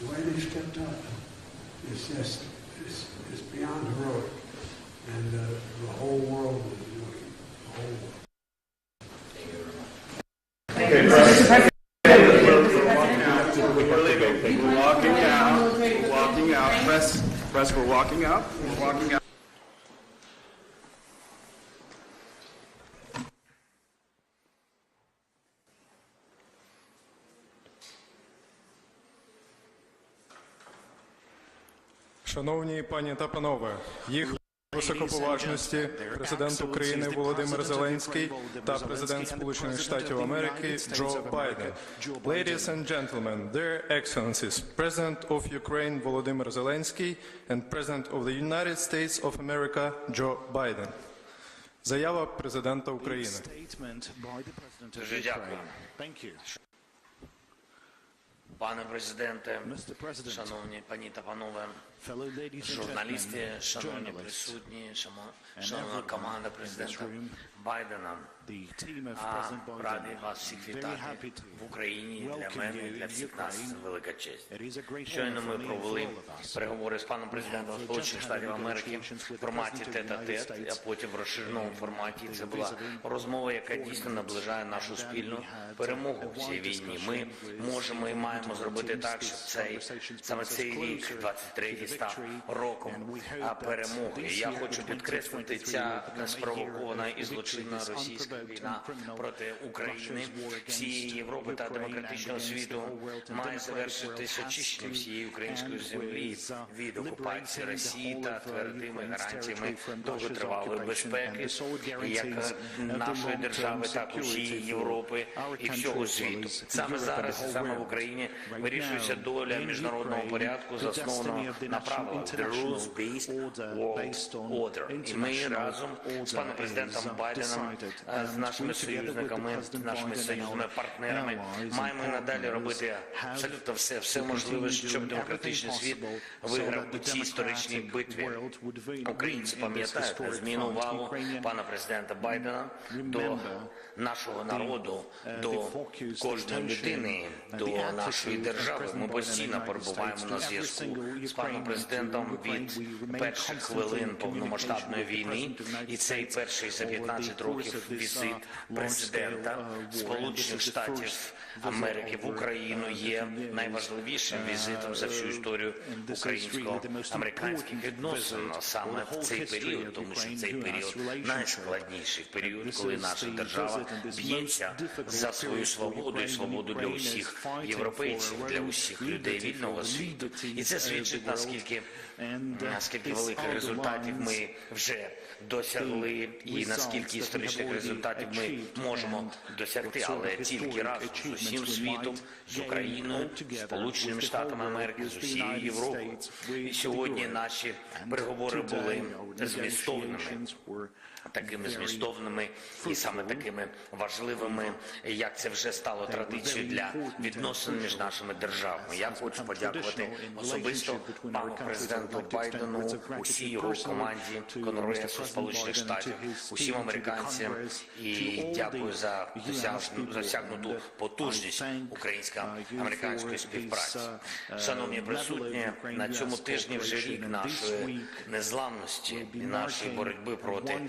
The way they stepped up is just, it's beyond heroic. And the whole world was looking, the whole world. Okay, President. We're leaving. We're walking out. We're walking out. Press, we're walking out. We're walking out. Шановні пані та панове, їх високоповажності президент України Володимир Зеленський та президент Сполучених Штатів Америки Джо Байден. Ladies and gentlemen, their excellencies, President of Ukraine Volodymyr Zelensky and President of the United States of America Joe Biden. Заява президента України. Дуже дякую. Пане президенте, шановні пані та панове, журналісти, шановні присутні, шановна команда президента Байдена, радий вас всіх вітати в Україні. Для мене і для всіх нас це велика честь. Щойно ми провели переговори з паном президентом Сполучених Штатів Америки в форматі тет-а-тет, а потім в розширеному форматі. Це була розмова, яка дійсно наближає нашу спільну перемогу в цій війні. Ми можемо і маємо зробити так, щоб саме цей рік, 23-й, став роком перемоги. Я хочу підкреслити, ця неспровокована і злочинна російська війна проти України, всієї Європи та демократичного світу має завершитись очищенням всієї української землі від окупації Росії та твердими гарантіями довготривалої безпеки, як нашої держави, так і всієї Європи і всього світу. Саме зараз, саме в Україні, вирішується доля міжнародного порядку, заснованого на правилах The Rules-Based World Order. І ми разом з паном президентом Байденом, з нашими союзниками, з нашими союзними партнерами маємо і надалі робити абсолютно все можливе, щоб демократичний світ виграв у цій історичній битві. Українці пам'ятають незмінну увагу пана президента Байдена до нашого народу, до кожної людини, до нашої держави. Ми постійно перебуваємо на зв'язку з паном президентом від перших хвилин повномасштабної війни. І цей перший за 15 років візит президента Сполучених Штатів Америки в Україну є найважливішим візитом за всю історію українсько-американських відносин саме в цей період, тому що цей період найскладніший період, коли наша держава б'ється за свою свободу і свободу для усіх європейців, для усіх людей вільного світу. І це свідчить, наскільки великих результатів ми вже досягли і наскільки історичних результатів ми можемо досягти, але тільки разом з усім світом, з Україною, з Сполученими Штатами Америки, з усією Європою. І сьогодні наші переговори були такими змістовними і саме такими важливими, як це вже стало традицією для відносин між нашими державами. Я хочу подякувати особисто пану президенту Байдену, усій його команді Конгресу Сполучених Штатів, усім американцям і дякую за досягнуту потужність українсько-американської співпраці. Шановні присутні, на цьому тижні вже рік нашої незламності і нашої боротьби проти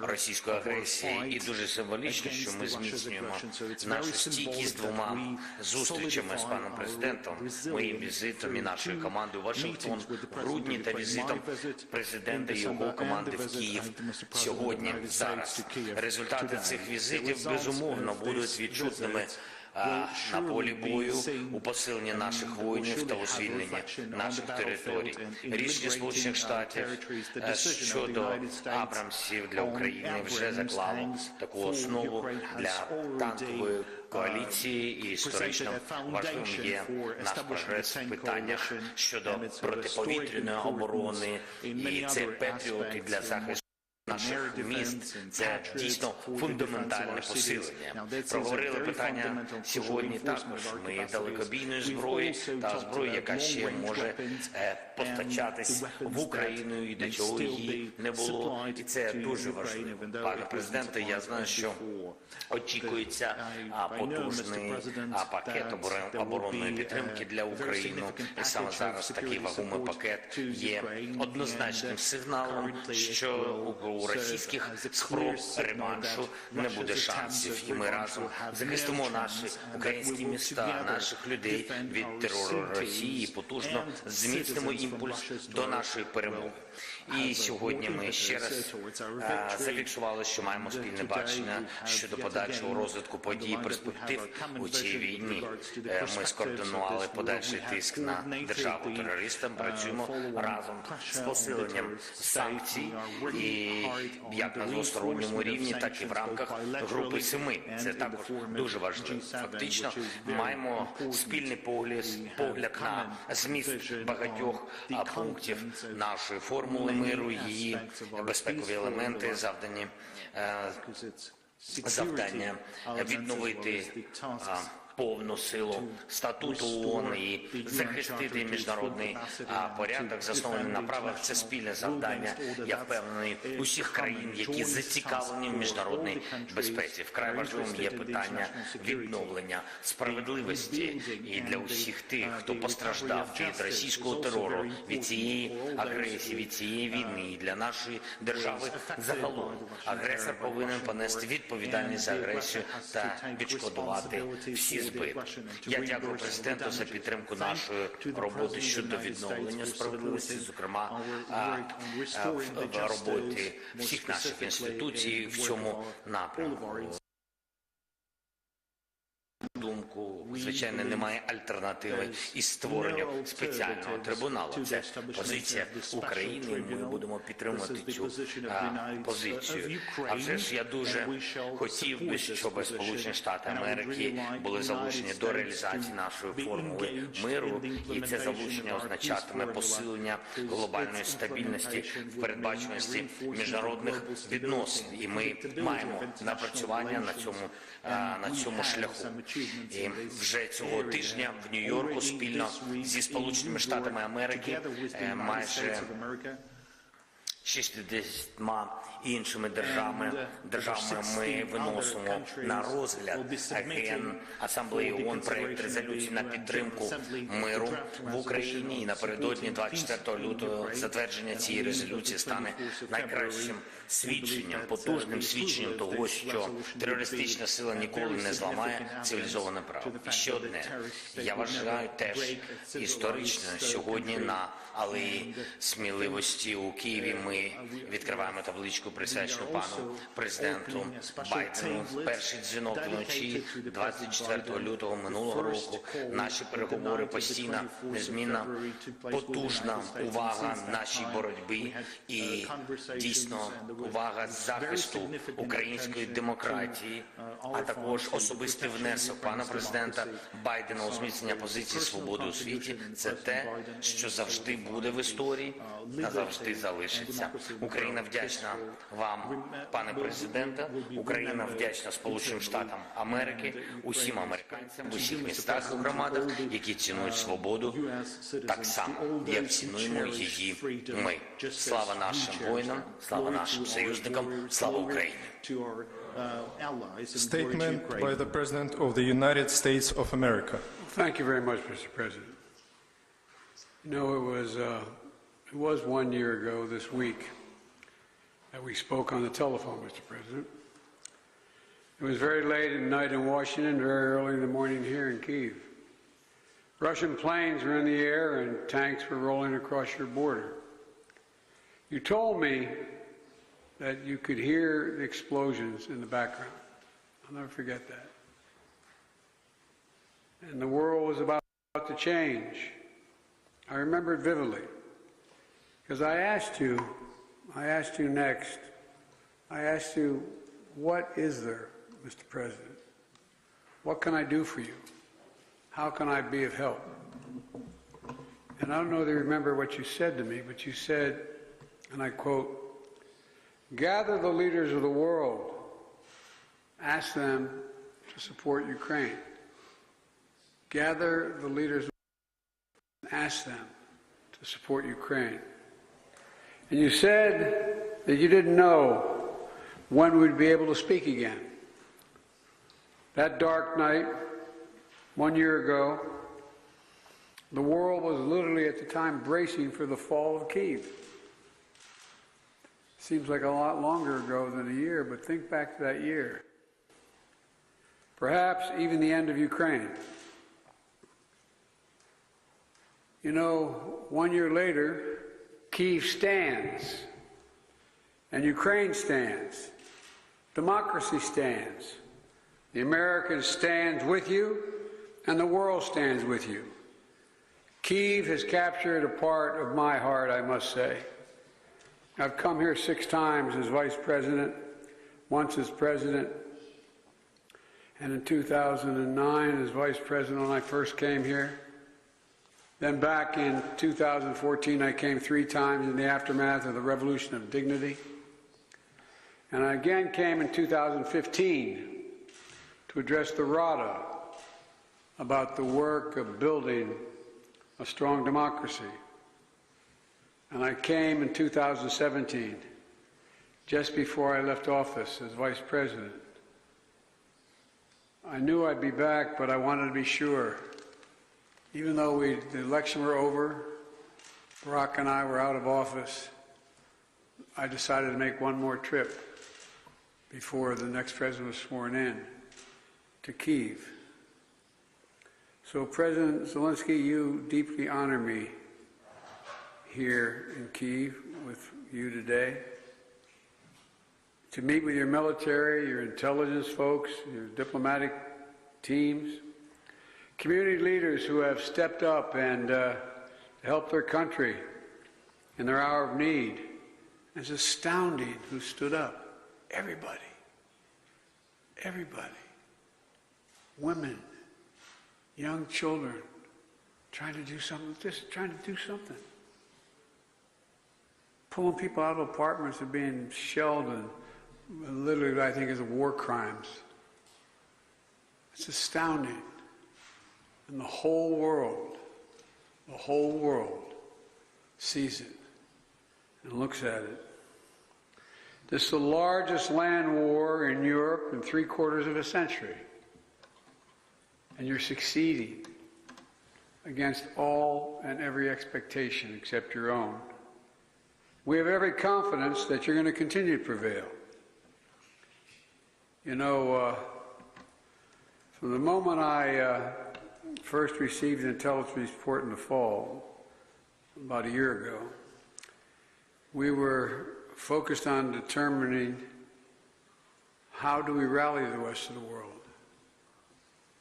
російської агресії. І дуже символічно, що ми зміцнюємо нашу стійкість двома зустрічами з паном президентом, моїм візитом і нашою командою в Вашингтон в грудні та візитом президента і його команди в Київ сьогодні, зараз. Результати цих візитів, безумовно, будуть відчутними на полі бою, у посиленні наших воїнів та у звільненні наших територій. Рішення Сполучених Штатів щодо Абрамсів для України вже заклало таку основу для танкової коаліції, і історично важливим є наш прогрес в питаннях щодо протиповітряної оборони, і це Петріоти для захисту наших міст – це дійсно фундаментальне посилення. Проговорили питання сьогодні також. Ми далекобійної зброї та зброї, яка ще може постачатись в Україну і до чого її не було. І це дуже важливо. Пане президенте, я знаю, що очікується потужний пакет оборонної підтримки для України. І саме зараз такий вагомий пакет є однозначним сигналом, що у російських спроб реваншу не буде шансів. І ми разом захистимо наші українські міста, наших людей від терору Росії і потужно зміцнимо імпульс до нашої перемоги. І сьогодні ми ще раз зафіксували, що маємо спільне бачення щодо подальшого розвитку подій і перспектив у цій війні. Ми скоординували подальший тиск на державу-терористам, працюємо разом з посиленням санкцій, і як на двосторонньому рівні, так і в рамках Групи 7. Це також дуже важливо. Фактично, маємо спільний погляд на зміст багатьох пунктів нашої формули миру, її безпекові елементи, завдання відновити повну силу статуту ООН і захистити міжнародний порядок, заснований на правах. Це спільне завдання, я впевнений, усіх країн, які зацікавлені в міжнародній безпеці. Вкрай важливим є питання відновлення справедливості і для усіх тих, хто постраждав від російського терору, від цієї агресії, від цієї війни, і для нашої держави загалом. Агресор повинен понести відповідальність за агресію та відшкодувати всі збитки. Я дякую президенту за підтримку нашої роботи щодо відновлення справедливості, зокрема в роботі всіх наших інституцій в цьому напрямку. Думку, звичайно, немає альтернативи із створенням спеціального трибуналу. Це позиція України, і ми будемо підтримувати цю позицію. А вже ж я дуже хотів би, щоб Сполучені Штати Америки були залучені до реалізації нашої формули миру, і це залучення означатиме посилення глобальної стабільності в передбачуваності міжнародних відносин. І ми маємо напрацювання на цьому шляху. І вже цього тижня в Нью-Йорку спільно зі Сполученими Штатами Америки майже 60 іншими державами ми виносимо на розгляд Генасамблеї ООН проект резолюції на підтримку миру в Україні. І напередодні 24 лютого затвердження цієї резолюції стане найкращим свідченням, потужним свідченням того, що терористична сила ніколи не зламає цивілізоване право. І ще одне. Я вважаю теж історично сьогодні на Алеї Сміливості у Києві ми відкриваємо табличку, присвячену пану президенту Байдену. Перший дзвінок вночі 24 лютого минулого року. Наші переговори постійна, незмінна, потужна увага нашій боротьбі і дійсно увага захисту української демократії, а також особистий внесок пана президента Байдена у зміцнення позиції свободи у світі. Це те, що завжди буде в історії, назавжди залишиться. Україна вдячна вам, пане президенте. Україна вдячна Сполученим Штатам Америки, усім американцям, в усіх містах і громадах, які цінують свободу так само, як цінуємо її ми. Слава нашим воїнам, слава нашим союзникам, слава Україні. Statement by the President of the United States of America. Thank you very much, Mr. President. You know, it was 1 year ago this week that we spoke on the telephone, Mr. President. It was very late at night in Washington, very early in the morning here in Kyiv. Russian planes were in the air and tanks were rolling across your border. You told me that you could hear the explosions in the background. I'll never forget that. And the world was about to change. I remember it vividly. Because I asked you next, I asked you, what is there, Mr. President? What can I do for you? How can I be of help? And I don't know if you remember what you said to me, but you said, and I quote, Gather the leaders of the world. Ask them to support Ukraine. Gather the leaders and ask them to support Ukraine. And you said that you didn't know when we'd be able to speak again. That dark night, 1 year ago, the world was literally at the time bracing for the fall of Kyiv. Seems like a lot longer ago than a year, but think back to that year. Perhaps even the end of Ukraine. You know, 1 year later, Kyiv stands, and Ukraine stands. Democracy stands. The Americans stand with you, and the world stands with you. Kyiv has captured a part of my heart, I must say. I've come here 6 times as vice president, once as president, and in 2009 as vice president when I first came here. Then back in 2014, I came 3 times in the aftermath of the Revolution of Dignity. And I again came in 2015 to address the Rada about the work of building a strong democracy. And I came in 2017, just before I left office as vice president. I knew I'd be back, but I wanted to be sure. Even though the election were over, Barack and I were out of office, I decided to make one more trip before the next president was sworn in to Kyiv. So President Zelensky, you deeply honor me here in Kyiv with you today, to meet with your military, your intelligence folks, your diplomatic teams, community leaders who have stepped up and helped their country in their hour of need. It's astounding who stood up. Everybody. Everybody. Women, young children, trying to do something, just trying to do something. Pulling people out of apartments and being shelled and literally what I think is war crimes. It's astounding. And the whole world sees it and looks at it. This is the largest land war in Europe in 3/4 of a century. And you're succeeding against all and every expectation except your own. We have every confidence that you're going to continue to prevail. You know, from the moment I first received an intelligence report in the fall, about a year ago, we were focused on determining how do we rally the rest of the world.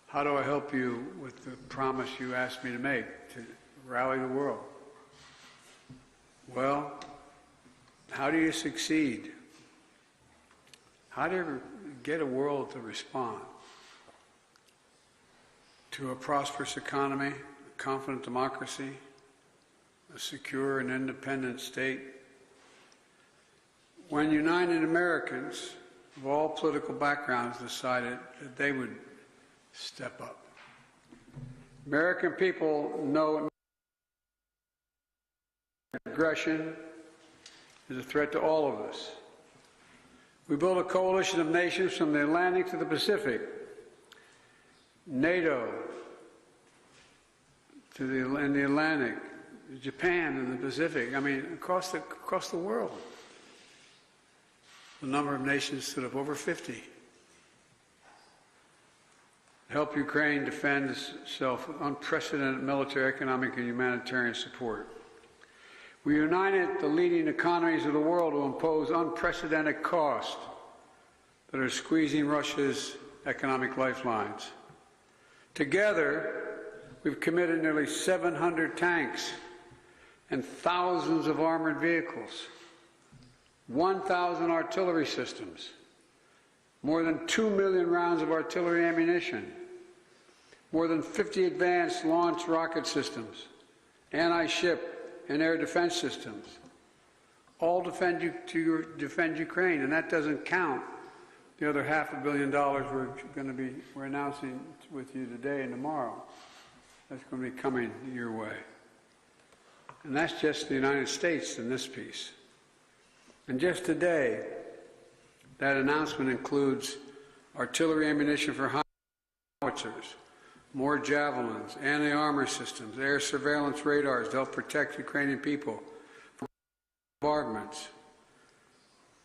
How do I help you with the promise you asked me to make, to rally the world? Well, how do you succeed? How do you get a world to respond to a prosperous economy, a confident democracy, a secure and independent state? When United Americans of all political backgrounds decided that they would step up. American people know aggression is a threat to all of us. We built a coalition of nations from the Atlantic to the Pacific, NATO in the Atlantic, Japan in the Pacific. I mean, across the world. The number of nations stood up over 50. Help Ukraine defend itself with unprecedented military, economic, and humanitarian support. We united the leading economies of the world to impose unprecedented costs that are squeezing Russia's economic lifelines. Together, we've committed nearly 700 tanks and thousands of armored vehicles, 1,000 artillery systems, more than 2 million rounds of artillery ammunition, more than 50 advanced launch rocket systems, anti-ship and air defense systems, all defend Ukraine, and that doesn't count the other $500 million we're announcing with you today and tomorrow. That's going to be coming your way. And that's just the United States in this piece. And just today, that announcement includes artillery ammunition for howitzers, more javelins, anti-armor systems, air surveillance radars to help protect Ukrainian people from bombardments.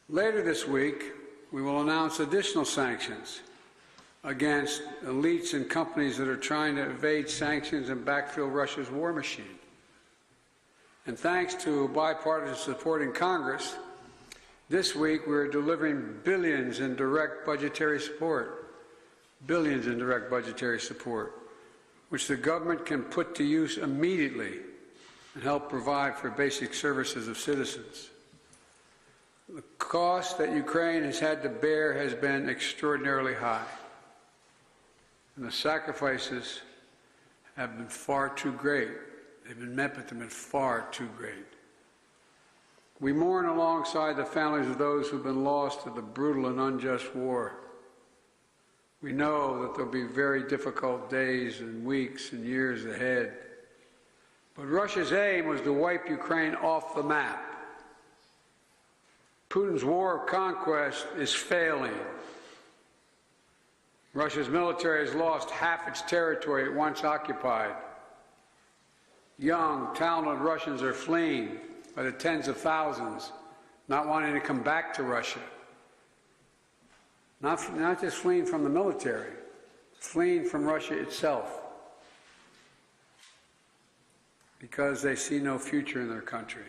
Later this week, we will announce additional sanctions against elites and companies that are trying to evade sanctions and backfill Russia's war machine. And thanks to bipartisan support in Congress, this week we're delivering billions in direct budgetary support, which the government can put to use immediately and help provide for basic services of citizens. The cost that Ukraine has had to bear has been extraordinarily high, and the sacrifices have been far too great. They've been met, but they've been far too great. We mourn alongside the families of those who've been lost to the brutal and unjust war. We know that there'll be very difficult days and weeks and years ahead. But Russia's aim was to wipe Ukraine off the map. Putin's war of conquest is failing. Russia's military has lost half its territory it once occupied. Young, talented Russians are fleeing by the tens of thousands, not wanting to come back to Russia. Not just fleeing from the military, fleeing from Russia itself, because they see no future in their country.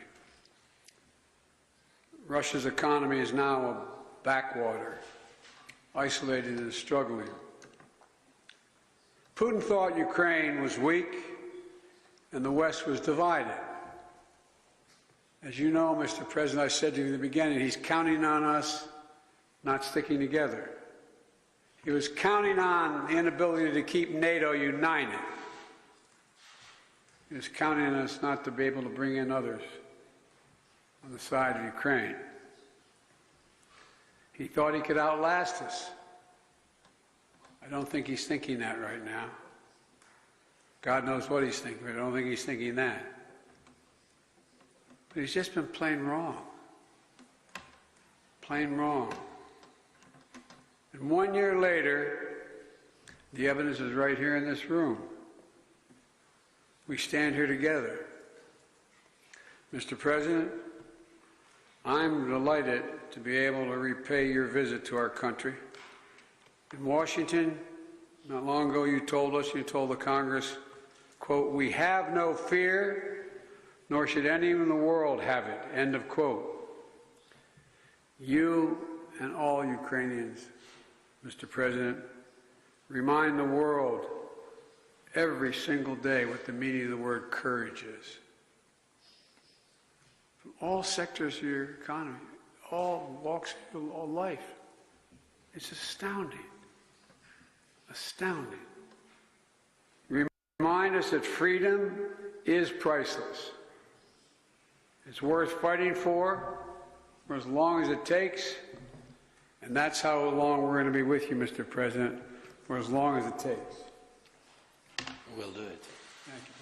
Russia's economy is now a backwater, isolated and struggling. Putin thought Ukraine was weak and the West was divided. As you know, Mr. President, I said to you in the beginning, he's counting on us not sticking together. He was counting on the inability to keep NATO united. He was counting on us not to be able to bring in others on the side of Ukraine. He thought he could outlast us. I don't think he's thinking that right now. God knows what he's thinking, but I don't think he's thinking that. But he's just been plain wrong. Plain wrong. And 1 year later, the evidence is right here in this room. We stand here together. Mr. President, I'm delighted to be able to repay your visit to our country. In Washington, not long ago you told the Congress, quote, "We have no fear, nor should anyone in the world have it," end of quote. You and all Ukrainians, Mr. President, remind the world every single day what the meaning of the word courage is. From all sectors of your economy, all walks of your life. It's astounding. Astounding. Remind us that freedom is priceless. It's worth fighting for as long as it takes, and that's how long we're going to be with you, Mr. President, for as long as it takes. We'll do it. Thank you.